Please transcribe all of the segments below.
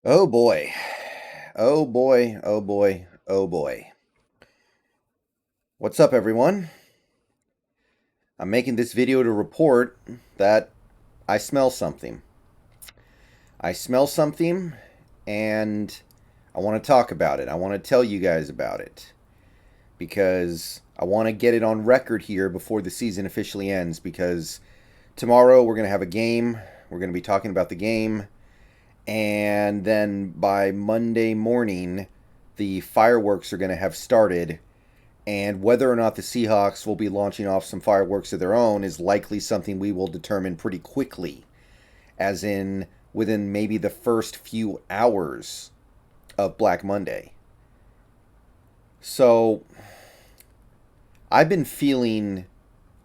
Oh boy. Oh boy. Oh boy. Oh boy. What's up, everyone? I'm making this video to report that I smell something. I smell something and I want to talk about it. I want to tell you guys about it because I want to get it on record here before the season officially ends because tomorrow we're going to have a game. We're going to be talking about the game. And then by Monday morning, the fireworks are going to have started, and whether or not the Seahawks will be launching off some fireworks of their own is likely something we will determine pretty quickly, as in within maybe the first few hours of Black Monday. So I've been feeling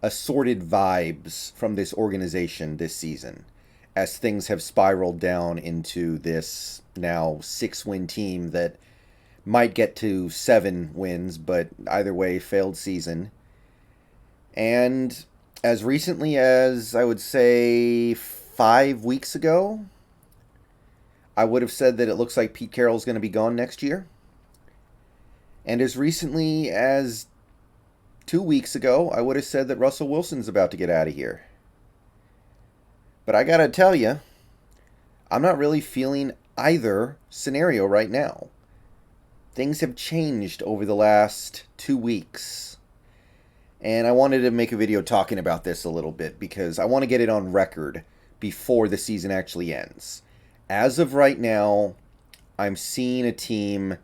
assorted vibes from this organization this season as things have spiraled down into this now 6 win team that might get to 7 wins, but either way, failed season. And as recently as I would say 5 weeks ago, I would have said that it looks like Pete Carroll's going to be gone next year. And as recently as 2 weeks ago, I would have said that Russell Wilson's about to get out of here. But I gotta tell you, I'm not really feeling either scenario right now. Things have changed over the last 2 weeks. And I wanted to make a video talking about this a little bit because I want to get it on record before the season actually ends. As of right now, I'm seeing a team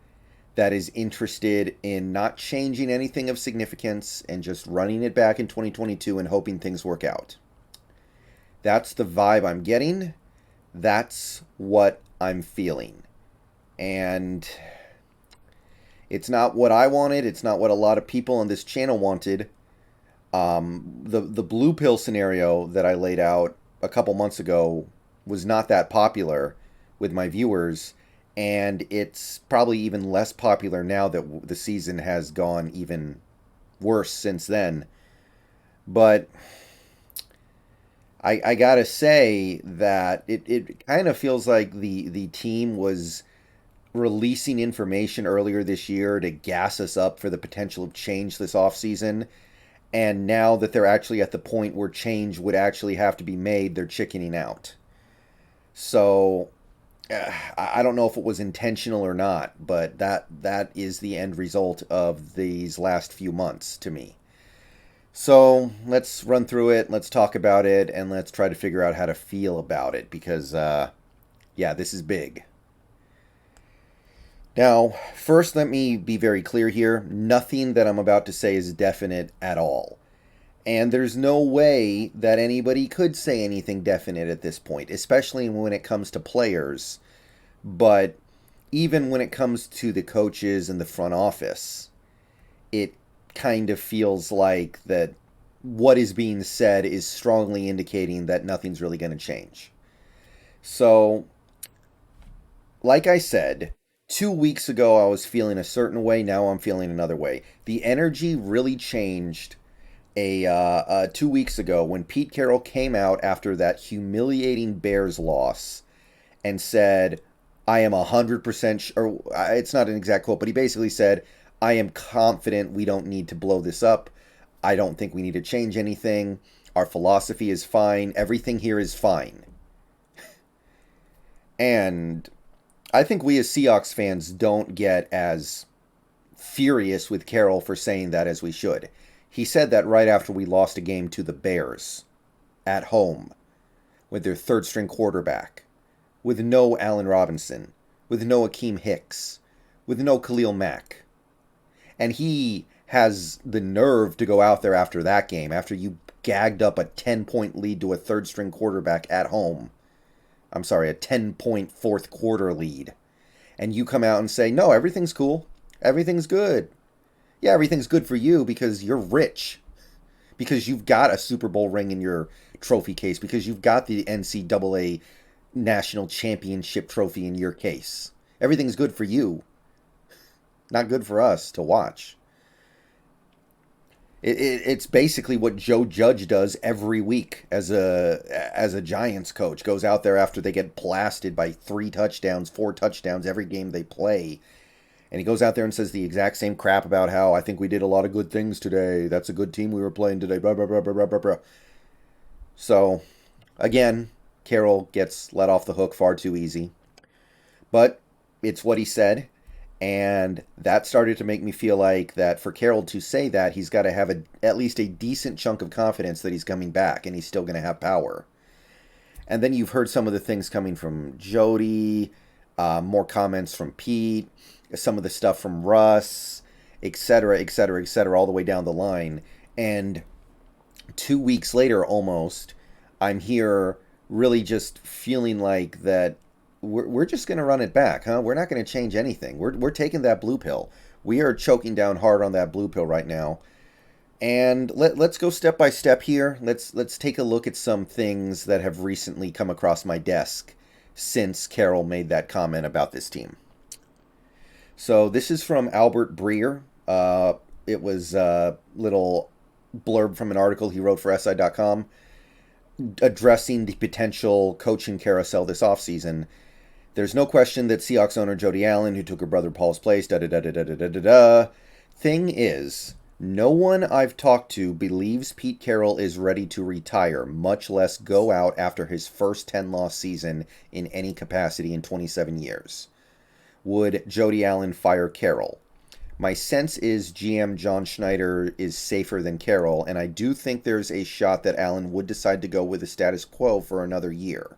that is interested in not changing anything of significance and just running it back in 2022 and hoping things work out. That's the vibe I'm getting. That's what I'm feeling. And it's not what I wanted. It's not what a lot of people on this channel wanted. The blue pill scenario that I laid out a couple months ago was not that popular with my viewers, and it's probably even less popular now that the season has gone even worse since then. But I gotta say that it kind of feels like the team was releasing information earlier this year to gas us up for the potential of change this offseason. And now that they're actually at the point where change would actually have to be made, they're chickening out. So I don't know if it was intentional or not, but that is the end result of these last few months to me. So let's run through it, let's talk about it, and let's try to figure out how to feel about it because, yeah, this is big. Now, first, let me be very clear here. Nothing that I'm about to say is definite at all. And there's no way that anybody could say anything definite at this point, especially when it comes to players. But even when it comes to the coaches and the front office, it kind of feels like that what is being said is strongly indicating that nothing's really going to change. So, like I said, 2 weeks ago I was feeling a certain way, now I'm feeling another way. The energy really changed 2 weeks ago when Pete Carroll came out after that humiliating Bears loss and said, "I am 100% sure." It's not an exact quote, but he basically said, "I am confident we don't need to blow this up. I don't think we need to change anything. Our philosophy is fine. Everything here is fine." And I think we as Seahawks fans don't get as furious with Carroll for saying that as we should. He said that right after we lost a game to the Bears at home with their third string quarterback, with no Allen Robinson, with no Akeem Hicks, with no Khalil Mack. And he has the nerve to go out there after that game, after you gagged up a 10-point lead to a third string quarterback at home. I'm sorry, a 10-point fourth quarter lead. And you come out and say, "No, everything's cool. Everything's good." Yeah, everything's good for you because you're rich, because you've got a Super Bowl ring in your trophy case, because you've got the NCAA national championship trophy in your case. Everything's good for you, not good for us to watch. It's basically what Joe Judge does every week as a Giants coach. Goes out there after they get blasted by 3 touchdowns, 4 touchdowns every game they play, and he goes out there and says the exact same crap about how I think we did a lot of good things today. That's a good team we were playing today. Blah blah blah blah blah blah blah. So, again, Carroll gets let off the hook far too easy. But it's what he said, and that started to make me feel like that for Carroll to say that, he's got to have at least a decent chunk of confidence that he's coming back and he's still going to have power. And then you've heard some of the things coming from Jody, more comments from Pete, some of the stuff from Russ, etc., etc., etc., all the way down the line. And 2 weeks later, almost, I'm here really just feeling like that we're just going to run it back, huh? We're not going to change anything. We're taking that blue pill. We are choking down hard on that blue pill right now. And let's go step by step here. Let's take a look at some things that have recently come across my desk since Carroll made that comment about this team. So this is from Albert Breer. It was a little blurb from an article he wrote for SI.com addressing the potential coaching carousel this offseason. There's no question that Seahawks owner Jody Allen, who took her brother Paul's place, da-da-da-da-da-da-da-da. Thing is, no one I've talked to believes Pete Carroll is ready to retire, much less go out after his first 10-loss season in any capacity in 27 years. Would Jody Allen fire Carroll? My sense is GM John Schneider is safer than Carroll, and I do think there's a shot that Allen would decide to go with the status quo for another year.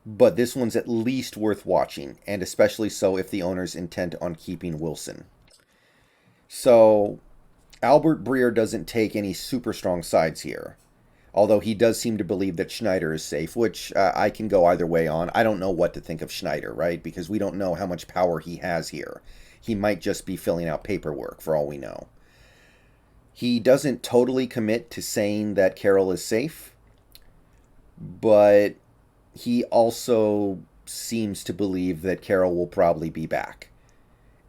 But this one's at least worth watching, and especially so if the owner's intent on keeping Wilson. So, Albert Breer doesn't take any super strong sides here, although he does seem to believe that Schneider is safe, which I can go either way on. I don't know what to think of Schneider, right? Because we don't know how much power he has here. He might just be filling out paperwork, for all we know. He doesn't totally commit to saying that Carroll is safe, but he also seems to believe that Carroll will probably be back.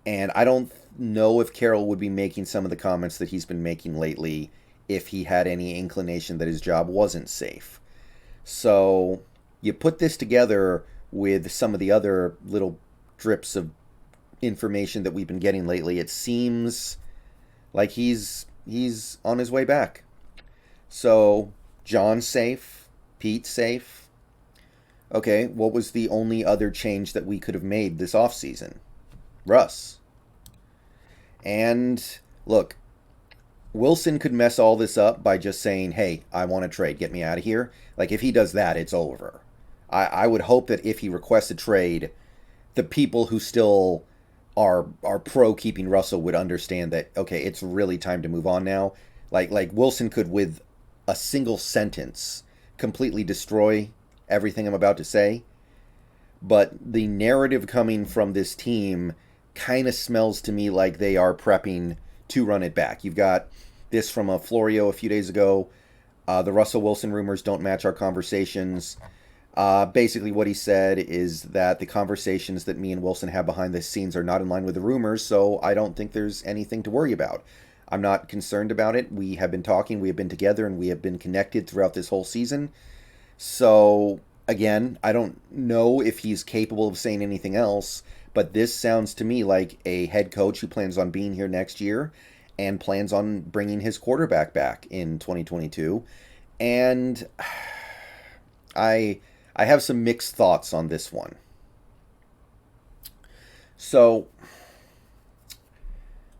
And I don't know if Carroll would be making some of the comments that he's been making lately if he had any inclination that his job wasn't safe. So you put this together with some of the other little drips of information that we've been getting lately, it seems like he's on his way back. So John's safe, Pete's safe. Okay, what was the only other change that we could have made this offseason? Russ. And look, Wilson could mess all this up by just saying, hey, I want to trade, get me out of here. Like, if he does that, it's over. I would hope that if he requests a trade, the people who still are pro keeping Russell would understand that, okay, it's really time to move on now. Like Wilson could, with a single sentence, completely destroy everything I'm about to say. But the narrative coming from this team kind of smells to me like they are prepping to run it back. You've got this from a Florio a few days ago. The Russell Wilson rumors don't match our conversations. Basically what he said is that the conversations that me and Wilson have behind the scenes are not in line with the rumors, so I don't think there's anything to worry about. I'm not concerned about it. We have been talking, we have been together, and we have been connected throughout this whole season. So, again, I don't know if he's capable of saying anything else, but this sounds to me like a head coach who plans on being here next year and plans on bringing his quarterback back in 2022. And I have some mixed thoughts on this one. So,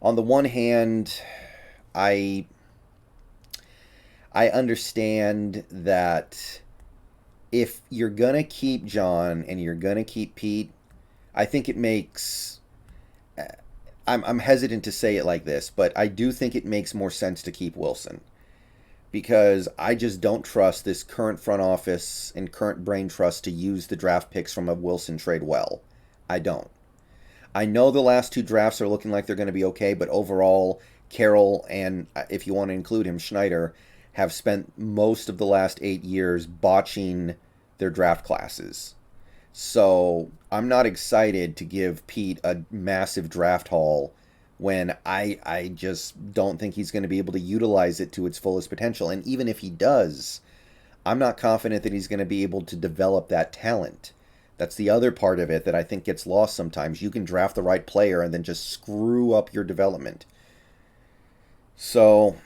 on the one hand, I understand that if you're going to keep John and you're going to keep Pete, I think it makes... I'm hesitant to say it like this, but I do think it makes more sense to keep Wilson. Because I just don't trust this current front office and current brain trust to use the draft picks from a Wilson trade well. I don't. I know the last 2 drafts are looking like they're going to be okay, but overall, Carroll and, if you want to include him, Schneider, have spent most of the last 8 years botching their draft classes. So I'm not excited to give Pete a massive draft haul when I just don't think he's going to be able to utilize it to its fullest potential. And even if he does, I'm not confident that he's going to be able to develop that talent. That's the other part of it that I think gets lost sometimes. You can draft the right player and then just screw up your development. So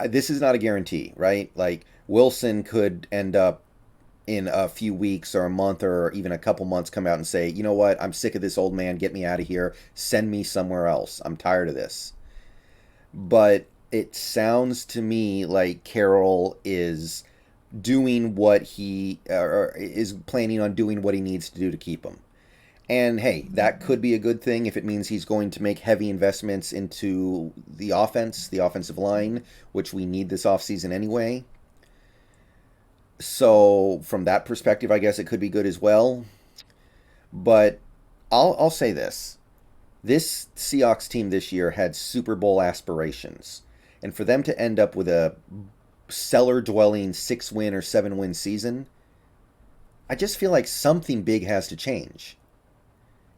this is not a guarantee, right? Like Wilson could end up in a few weeks or a month or even a couple months come out and say, you know what, I'm sick of this old man. Get me out of here. Send me somewhere else. I'm tired of this. But it sounds to me like Carroll is doing what he or is planning on doing what he needs to do to keep him. And hey, that could be a good thing if it means he's going to make heavy investments into the offensive line, which we need this offseason anyway. So, from that perspective, I guess it could be good as well. But I'll say this. This Seahawks team this year had Super Bowl aspirations. And for them to end up with a cellar dwelling 6-win or 7-win season, I just feel like something big has to change.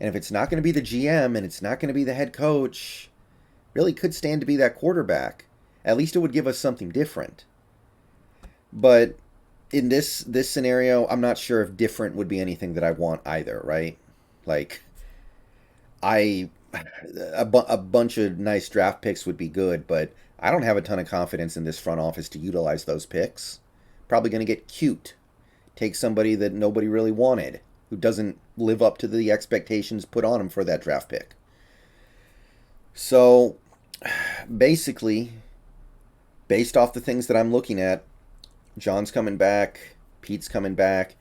And if it's not going to be the GM and it's not going to be the head coach, really could stand to be that quarterback. At least it would give us something different. But in this scenario, I'm not sure if different would be anything that I want either, right? Like I a bunch of nice draft picks would be good, but I don't have a ton of confidence in this front office to utilize those picks. Probably going to get cute. Take somebody that nobody really wanted, who doesn't live up to the expectations put on him for that draft pick. So basically, based off the things that I'm looking at, John's coming back, Pete's coming back,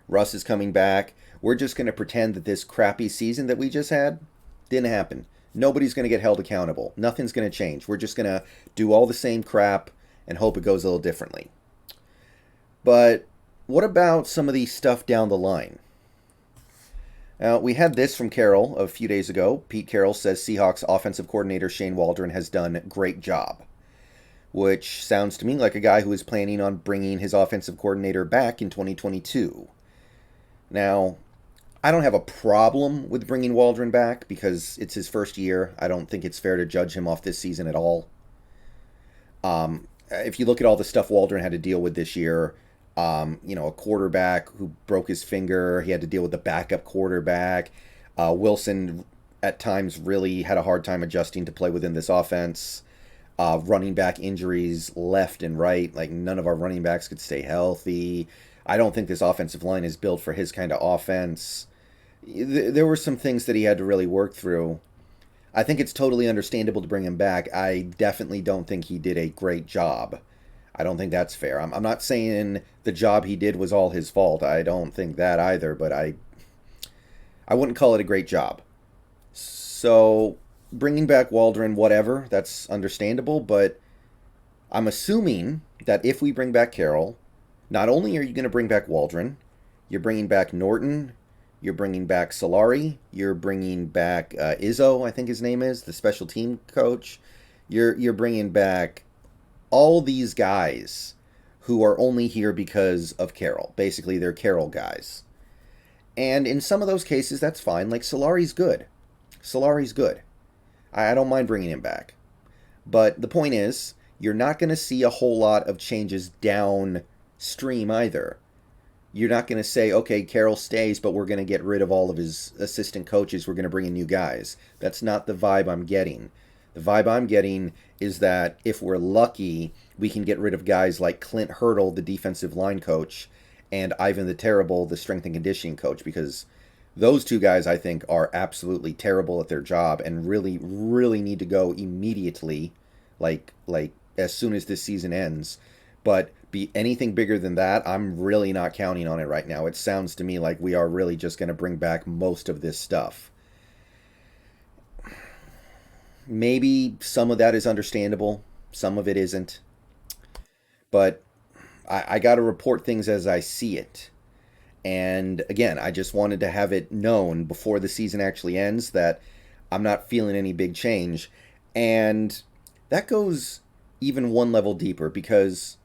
Russ is coming back. We're just going to pretend that this crappy season that we just had didn't happen. Nobody's going to get held accountable. Nothing's going to change. We're just going to do all the same crap and hope it goes a little differently. But what about some of the stuff down the line? We had this from Carroll a few days ago. Pete Carroll says Seahawks offensive coordinator Shane Waldron has done a great job, which sounds to me like a guy who is planning on bringing his offensive coordinator back in 2022. Now, I don't have a problem with bringing Waldron back because it's his first year. I don't think it's fair to judge him off this season at all. If you look at all the stuff Waldron had to deal with this year, a quarterback who broke his finger, he had to deal with the backup quarterback. Wilson at times really had a hard time adjusting to play within this offense. Running back injuries left and right. Like none of our running backs could stay healthy. I don't think this offensive line is built for his kind of offense. There were some things that he had to really work through. I think it's totally understandable to bring him back. I definitely don't think he did a great job. I don't think that's fair. I'm not saying the job he did was all his fault. I don't think that either, but I wouldn't call it a great job. So bringing back Waldron, whatever, that's understandable, but I'm assuming that if we bring back Carroll, not only are you going to bring back Waldron, you're bringing back Norton, you're bringing back Solari, you're bringing back Izzo, I think his name is, the special team coach. You're bringing back all these guys who are only here because of Carroll. Basically, they're Carroll guys. And in some of those cases, that's fine. Like, Solari's good. Solari's good. I don't mind bringing him back. But the point is, you're not going to see a whole lot of changes downstream either. You're not going to say, okay, Carroll stays, but we're going to get rid of all of his assistant coaches. We're going to bring in new guys. That's not the vibe I'm getting. The vibe I'm getting is that if we're lucky, we can get rid of guys like Clint Hurdle, the defensive line coach, and Ivan the Terrible, the strength and conditioning coach, because those two guys, I think, are absolutely terrible at their job and really, really need to go immediately, like as soon as this season ends. But be anything bigger than that, I'm really not counting on it right now. It sounds to me like we are really just going to bring back most of this stuff. Maybe some of that is understandable. Some of it isn't. But I got to report things as I see it. And again, I just wanted to have it known before the season actually ends that I'm not feeling any big change. And that goes even one level deeper because,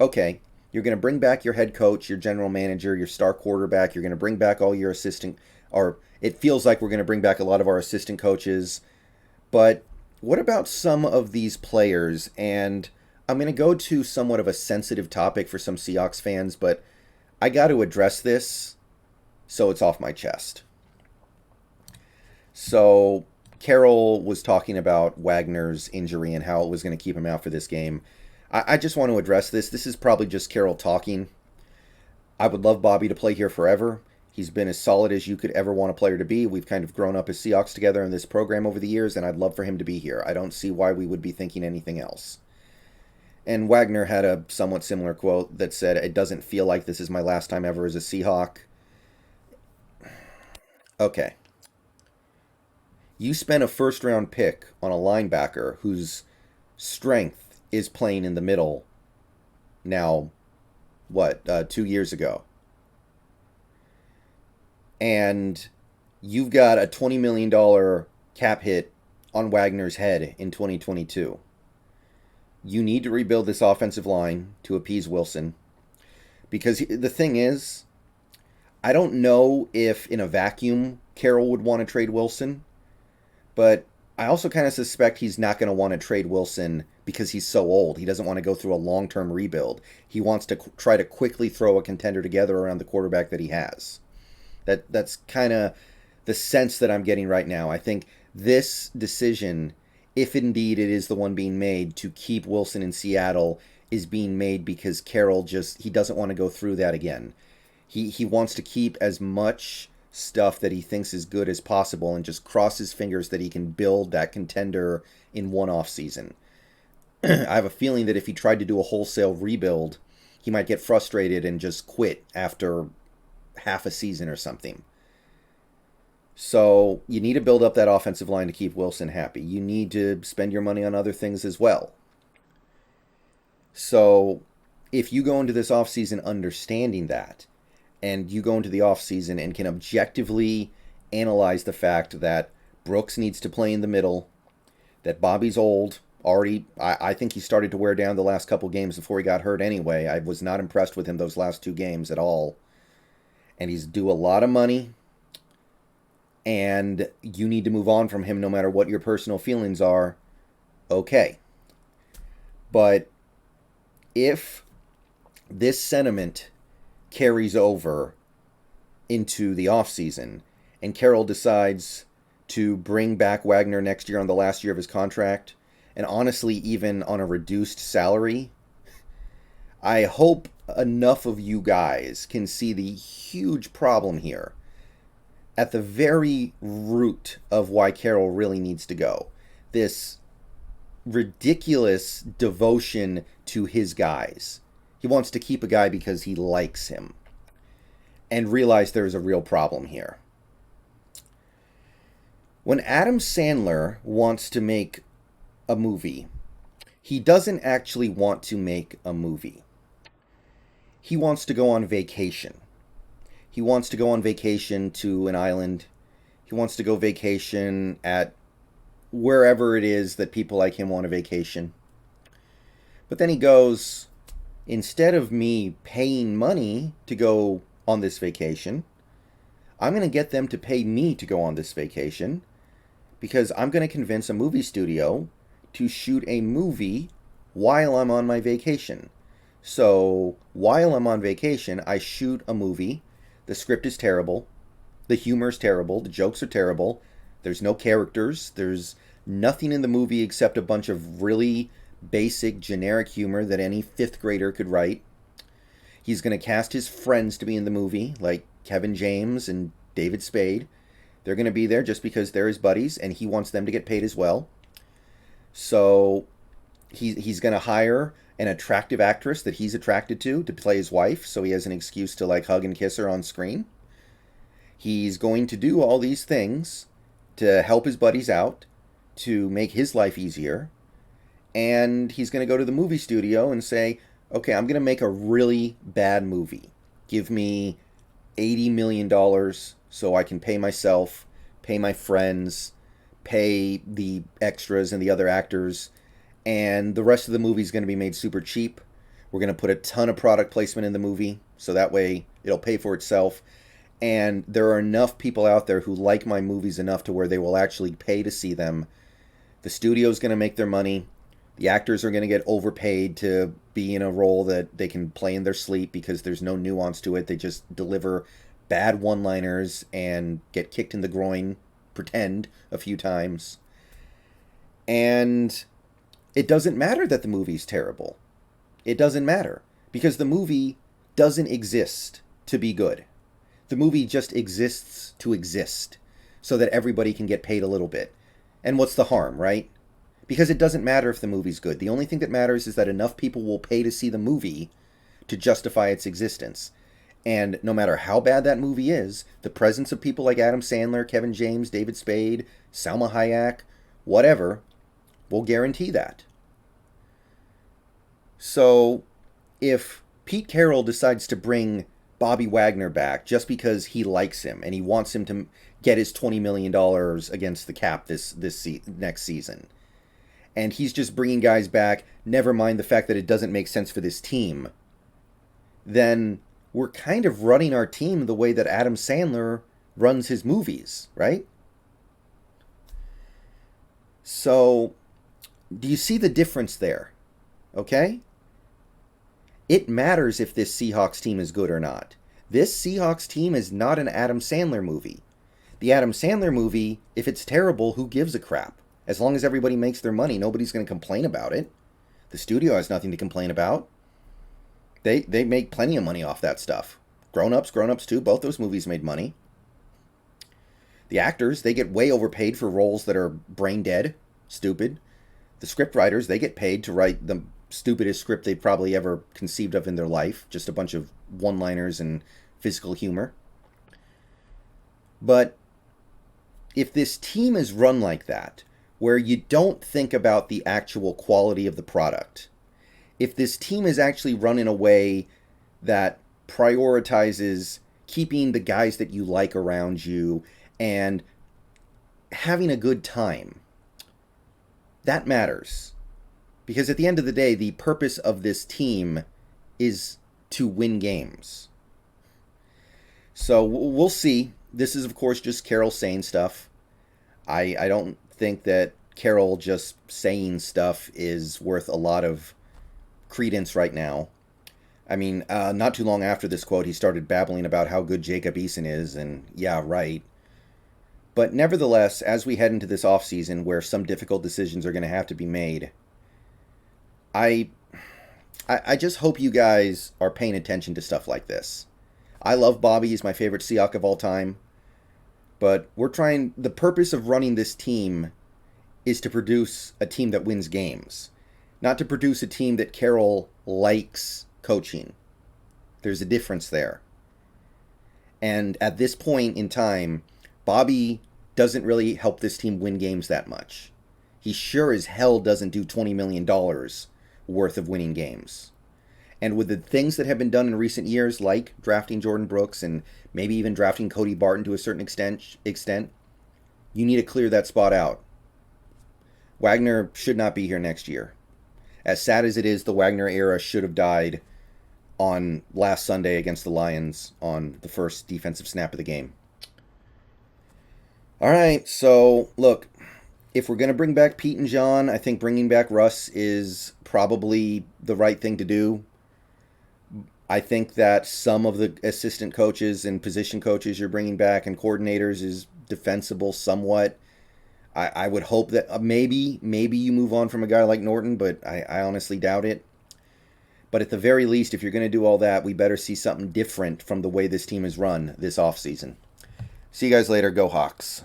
okay, you're going to bring back your head coach, your general manager, your star quarterback. You're going to bring back all your assistant, or it feels like we're going to bring back a lot of our assistant coaches. But what about some of these players? And I'm going to go to somewhat of a sensitive topic for some Seahawks fans, but I got to address this so it's off my chest. So, Carroll was talking about Wagner's injury and how it was going to keep him out for this game. I just want to address this. This is probably just Carroll talking. I would love Bobby to play here forever. He's been as solid as you could ever want a player to be. We've kind of grown up as Seahawks together in this program over the years, and I'd love for him to be here. I don't see why we would be thinking anything else. And Wagner had a somewhat similar quote that said, "It doesn't feel like this is my last time ever as a Seahawk." Okay. You spent a first round pick on a linebacker whose strength is playing in the middle now, what, 2 years ago. And you've got a $20 million cap hit on Wagner's head in 2022. You need to rebuild this offensive line to appease Wilson. Because the thing is, I don't know if in a vacuum Carroll would want to trade Wilson, but I also kind of suspect he's not going to want to trade Wilson because he's so old. He doesn't want to go through a long term rebuild. He wants to try to quickly throw a contender together around the quarterback that he has. That's kind of the sense that I'm getting right now. I think this decision, if indeed it is the one being made to keep Wilson in Seattle, is being made because Carroll he doesn't want to go through that again. He wants to keep as much stuff that he thinks is good as possible and just cross his fingers that he can build that contender in one off season. I have a feeling that if he tried to do a wholesale rebuild, he might get frustrated and just quit after half a season or something. So you need to build up that offensive line to keep Wilson happy. You need to spend your money on other things as well. So if you go into this offseason understanding that, and you go into the offseason and can objectively analyze the fact that Brooks needs to play in the middle, that Bobby's old, already, I think he started to wear down the last couple games before he got hurt anyway. I was not impressed with him those last 2 games at all. And he's due a lot of money, and you need to move on from him no matter what your personal feelings are. Okay. But if this sentiment carries over into the offseason and Carroll decides to bring back Wagner next year on the last year of his contract, and honestly even on a reduced salary, I hope enough of you guys can see the huge problem here at the very root of why Carroll really needs to go. This ridiculous devotion to his guys. He wants to keep a guy because he likes him. And realize there's a real problem here. When Adam Sandler wants to make a movie, he doesn't actually want to make a movie. He wants to go on vacation. He wants to go on vacation to an island. He wants to go vacation at wherever it is that people like him want a vacation. But then he goes, instead of me paying money to go on this vacation, I'm going to get them to pay me to go on this vacation because I'm going to convince a movie studio to shoot a movie while I'm on my vacation. So while I'm on vacation, I shoot a movie. The script is terrible. The humor is terrible. The jokes are terrible. There's no characters. There's nothing in the movie except a bunch of really basic, generic humor that any fifth grader could write. He's going to cast his friends to be in the movie, like Kevin James and David Spade. They're going to be there just because they're his buddies, and he wants them to get paid as well. So he's going to hire an attractive actress that he's attracted to play his wife, so he has an excuse to like hug and kiss her on screen. He's going to do all these things to help his buddies out, to make his life easier. And he's going to go to the movie studio and say, okay, I'm going to make a really bad movie. Give me $80 million so I can pay myself, pay my friends, pay the extras and the other actors, and the rest of the movie is going to be made super cheap. We're going to put a ton of product placement in the movie, so that way it'll pay for itself. And there are enough people out there who like my movies enough to where they will actually pay to see them. The studio's going to make their money. The actors are going to get overpaid to be in a role that they can play in their sleep because there's no nuance to it. They just deliver bad one-liners and get kicked in the groin, pretend, a few times. And it doesn't matter that the movie's terrible. It doesn't matter because the movie doesn't exist to be good. The movie just exists to exist so that everybody can get paid a little bit. And what's the harm, right? Because it doesn't matter if the movie's good. The only thing that matters is that enough people will pay to see the movie to justify its existence. And no matter how bad that movie is, the presence of people like Adam Sandler, Kevin James, David Spade, Salma Hayek, whatever, will guarantee that. So if Pete Carroll decides to bring Bobby Wagner back just because he likes him and he wants him to get his $20 million against the cap next season, and he's just bringing guys back, never mind the fact that it doesn't make sense for this team, then we're kind of running our team the way that Adam Sandler runs his movies, right? So, do you see the difference there? Okay? It matters if this Seahawks team is good or not. This Seahawks team is not an Adam Sandler movie. The Adam Sandler movie, if it's terrible, who gives a crap? As long as everybody makes their money, nobody's going to complain about it. The studio has nothing to complain about. They make plenty of money off that stuff. Grown Ups 2, both those movies made money. The actors, they get way overpaid for roles that are brain dead, stupid. The script writers, they get paid to write the stupidest script they've probably ever conceived of in their life. Just a bunch of one-liners and physical humor. But if this team is run like that, where you don't think about the actual quality of the product, if this team is actually run in a way that prioritizes keeping the guys that you like around you and having a good time, that matters. Because at the end of the day, the purpose of this team is to win games. So we'll see. This is, of course, just Carroll saying stuff. I don't think that Carroll just saying stuff is worth a lot of credence right now. I mean, not too long after this quote, he started babbling about how good Jacob Eason is, and yeah, right. But nevertheless, as we head into this offseason where some difficult decisions are going to have to be made, I just hope you guys are paying attention to stuff like this. I love Bobby. He's my favorite Seahawk of all time. But the purpose of running this team is to produce a team that wins games, not to produce a team that Carroll likes coaching. There's a difference there. And at this point in time, Bobby doesn't really help this team win games that much. He sure as hell doesn't do $20 million worth of winning games. And with the things that have been done in recent years, like drafting Jordan Brooks and maybe even drafting Cody Barton to a certain extent, you need to clear that spot out. Wagner should not be here next year. As sad as it is, the Wagner era should have died on last Sunday against the Lions on the first defensive snap of the game. All right, so look, if we're going to bring back Pete and John, I think bringing back Russ is probably the right thing to do. I think that some of the assistant coaches and position coaches you're bringing back and coordinators is defensible somewhat. I would hope that maybe you move on from a guy like Norton, but I honestly doubt it. But at the very least, if you're going to do all that, we better see something different from the way this team is run this offseason. See you guys later. Go Hawks.